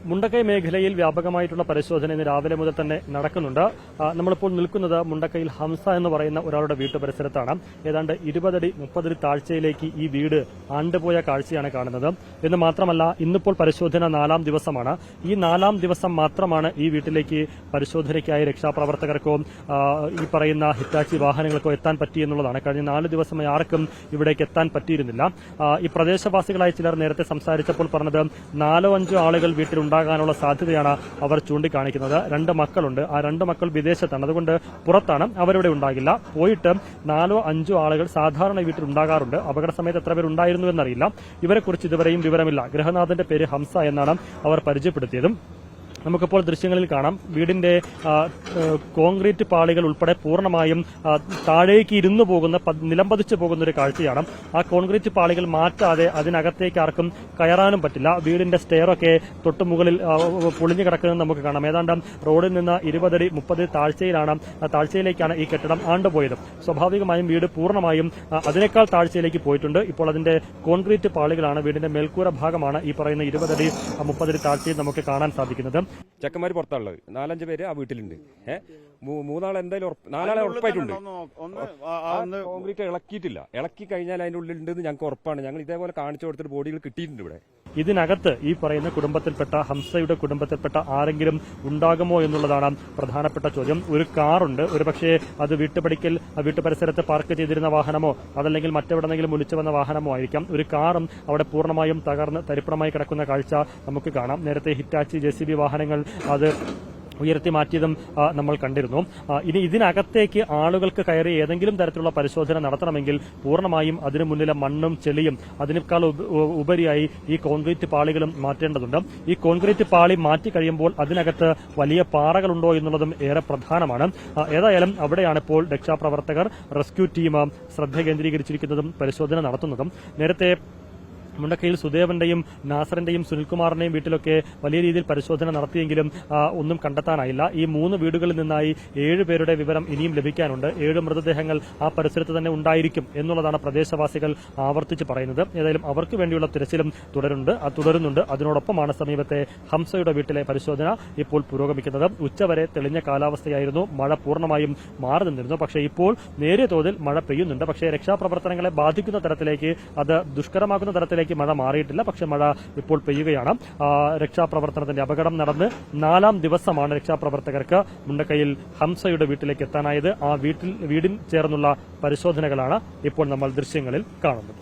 മുണ്ടക്കൈ മേഖലയിൽ വ്യാപകമായിട്ടുള്ള പരിശോധന ഇന്ന് രാവിലെ മുതൽ തന്നെ നടക്കുന്നുണ്ട്. നമ്മളിപ്പോൾ നിൽക്കുന്നത് മുണ്ടക്കൈയിൽ ഹംസ എന്ന് പറയുന്ന ഒരാളുടെ വീട്ടുപരിസരത്താണ്. ഏതാണ്ട് 20 അടി 30 അടി താഴ്ചയിലേക്ക് ഈ വീട് ആണ്ടുപോയ കാഴ്ചയാണ് കാണുന്നത്. എന്ന് മാത്രമല്ല, ഇന്നിപ്പോൾ പരിശോധന 4-ാം ദിവസമാണ്. ഈ 4-ാം ദിവസം മാത്രമാണ് ഈ വീട്ടിലേക്ക് പരിശോധനയ്ക്കായി രക്ഷാപ്രവർത്തകർക്കോ ഈ പറയുന്ന ഹിറ്റാച്ചി വാഹനങ്ങൾക്കോ എത്താൻ പറ്റിയെന്നുള്ളതാണ്. കഴിഞ്ഞ 4 ദിവസമായി ആർക്കും ഇവിടേക്ക് എത്താൻ പറ്റിയിരുന്നില്ല. ഈ പ്രദേശവാസികളായ ചിലർ നേരത്തെ സംസാരിച്ചപ്പോൾ പറഞ്ഞത് 4-5 ആളുകൾ വീട്ടിലുണ്ടാകാനുള്ള സാധ്യതയാണ് അവർ ചൂണ്ടിക്കാണിക്കുന്നത്. 2 മക്കളുണ്ട്. ആ 2 മക്കൾ വിദേശത്താണ്, അതുകൊണ്ട് പുറത്താണ്, അവരിവിടെ ഉണ്ടാകില്ല. പോയിട്ട് 4-5 ആളുകൾ സാധാരണ വീട്ടിൽ ഉണ്ടാകാറുണ്ട്. അപകട സമയത്ത് എത്ര പേർ ഉണ്ടായിരുന്നു എന്നറിയില്ല. ഇവരെക്കുറിച്ച് ഇതുവരെയും വിവരമില്ല. ഗൃഹനാഥന്റെ പേര് ഹംസ എന്നാണ് അവർ പരിചയപ്പെടുത്തിയതും. നമുക്കിപ്പോൾ ദൃശ്യങ്ങളിൽ കാണാം, വീടിന്റെ കോൺക്രീറ്റ് പാളികൾ ഉൾപ്പെടെ പൂർണ്ണമായും താഴേക്ക് ഇരുന്നു പോകുന്ന, നിലംപതിച്ചു പോകുന്ന ഒരു കാഴ്ചയാണ്. ആ കോൺക്രീറ്റ് പാളികൾ മാറ്റാതെ അതിനകത്തേക്ക് ആർക്കും കയറാനും പറ്റില്ല. വീടിന്റെ സ്റ്റെയറൊക്കെ തൊട്ടുമുകളിൽ പൊളിഞ്ഞു കിടക്കുന്നത് നമുക്ക് കാണാം. ഏതാണ്ട് റോഡിൽ നിന്ന് 20 അടി 30 താഴ്ചയിലേക്കാണ് ഈ കെട്ടിടം ആണ്ടുപോയത്. സ്വാഭാവികമായും വീട് പൂർണ്ണമായും അതിനേക്കാൾ താഴ്ചയിലേക്ക് പോയിട്ടുണ്ട്. ഇപ്പോൾ അതിന്റെ കോൺക്രീറ്റ് പാളികളാണ്, വീടിന്റെ മേൽക്കൂര ഭാഗമാണ് ഈ പറയുന്ന 20 അടി 30 അടി താഴ്ചയിൽ നമുക്ക് കാണാൻ സാധിക്കുന്നത്. ചെക്കന്മാര് പുറത്താണുള്ളത്, 4-5 പേര് ആ വീട്ടിലുണ്ട്. 3 ആൾ എന്തായാലും 4 ആളെ ഉറപ്പായിട്ടുണ്ട്. കോൺക്രീറ്റ് ഇളക്കിയിട്ടില്ല. ഇളക്കി കഴിഞ്ഞാൽ അതിന്റെ ഉള്ളിൽ ഉണ്ടെന്ന് ഞങ്ങൾക്ക് ഉറപ്പാണ്. ഞങ്ങൾ ഇതേപോലെ കാണിച്ചു കൊടുത്തിട്ട് ബോഡികൾ കിട്ടിയിട്ടുണ്ട് ഇവിടെ. ഇതിനകത്ത് ഈ പറയുന്ന കുടുംബത്തിൽപ്പെട്ട ഹംസയുടെ കുടുംബത്തിൽപ്പെട്ട ആരെങ്കിലും ഉണ്ടാകുമോ എന്നുള്ളതാണ് പ്രധാനപ്പെട്ട ചോദ്യം. ഒരു കാറുണ്ട്, ഒരുപക്ഷെ അത് വീട്ടുപരിസരത്ത് പാർക്ക് ചെയ്തിരുന്ന വാഹനമോ അതല്ലെങ്കിൽ മറ്റെവിടെന്നെങ്കിലും ഒലിച്ചു വന്ന വാഹനമോ ആയിരിക്കാം. ഒരു കാറും അവിടെ പൂർണ്ണമായും തകർന്ന് തരിപ്പണമായി കിടക്കുന്ന കാഴ്ച നമുക്ക് കാണാം. നേരത്തെ ഹിറ്റാച്ചി JCB വാഹനങ്ങൾ അത് ഉയർത്തി മാറ്റിയതും നമ്മൾ കണ്ടിരുന്നു. ഇനി ഇതിനകത്തേക്ക് ആളുകൾക്ക് കയറി ഏതെങ്കിലും തരത്തിലുള്ള പരിശോധന നടത്തണമെങ്കിൽ പൂർണ്ണമായും അതിനു മുന്നിലെ മണ്ണും ചെളിയും അതിനേക്കാൾ ഉപരിയായി ഈ കോൺക്രീറ്റ് പാളികളും മാറ്റേണ്ടതുണ്ട്. ഈ കോൺക്രീറ്റ് പാളി മാറ്റി കഴിയുമ്പോൾ അതിനകത്ത് വലിയ പാറകളുണ്ടോ എന്നുള്ളതും ഏറെ പ്രധാനമാണ്. ഏതായാലും അവിടെയാണ് ഇപ്പോൾ രക്ഷാപ്രവർത്തകർ, റെസ്ക്യൂ ടീം ശ്രദ്ധ കേന്ദ്രീകരിച്ചിരിക്കുന്നതും പരിശോധന നടത്തുന്നതും. നേരത്തെ മുണ്ടക്കൈയിൽ സുദേവന്റെയും നാസറിന്റെയും സുനിൽകുമാറിന്റെയും വീട്ടിലൊക്കെ വലിയ രീതിയിൽ പരിശോധന നടത്തിയെങ്കിലും ഒന്നും കണ്ടെത്താനായില്ല. ഈ 3 വീടുകളിൽ നിന്നായി 7 പേരുടെ വിവരം ഇനിയും ലഭിക്കാനുണ്ട്. 7 മൃതദേഹങ്ങൾ ആ പരിസരത്ത് തന്നെ ഉണ്ടായിരിക്കും എന്നുള്ളതാണ് പ്രദേശവാസികൾ ആവർത്തിച്ച് പറയുന്നത്. ഏതായാലും അവർക്ക് വേണ്ടിയുള്ള തിരച്ചിലും തുടരുന്നുണ്ട്. അതിനോടൊപ്പമാണ് സമീപത്തെ ഹംസയുടെ വീട്ടിലെ പരിശോധന ഇപ്പോൾ പുരോഗമിക്കുന്നത്. ഉച്ചവരെ തെളിഞ്ഞ കാലാവസ്ഥയായിരുന്നു. മഴ പൂർണ്ണമായും മാറി നിന്നിരുന്നു. പക്ഷേ ഇപ്പോൾ നേരിയ തോതിൽ മഴ പെയ്യുന്നുണ്ട്. പക്ഷേ രക്ഷാപ്രവർത്തനങ്ങളെ ബാധിക്കുന്ന തരത്തിലേക്ക്, അത് ദുഷ്കരമാക്കുന്ന തരത്തിലേക്ക് മഴ മാറിയിട്ടില്ല. പക്ഷെ മഴ ഇപ്പോൾ പെയ്യുകയാണ്. രക്ഷാപ്രവർത്തനത്തിന്റെ അപകടം നടന്ന് 4-ാം ദിവസമാണ് രക്ഷാപ്രവർത്തകർക്ക് മുണ്ടക്കൈയിൽ ഹംസയുടെ വീട്ടിലേക്ക് എത്താനായത്. ആ വീടിൽ ചേർന്നുള്ള പരിശോധനകളാണ് ഇപ്പോൾ നമ്മൾ ദൃശ്യങ്ങളിൽ കാണുന്നത്.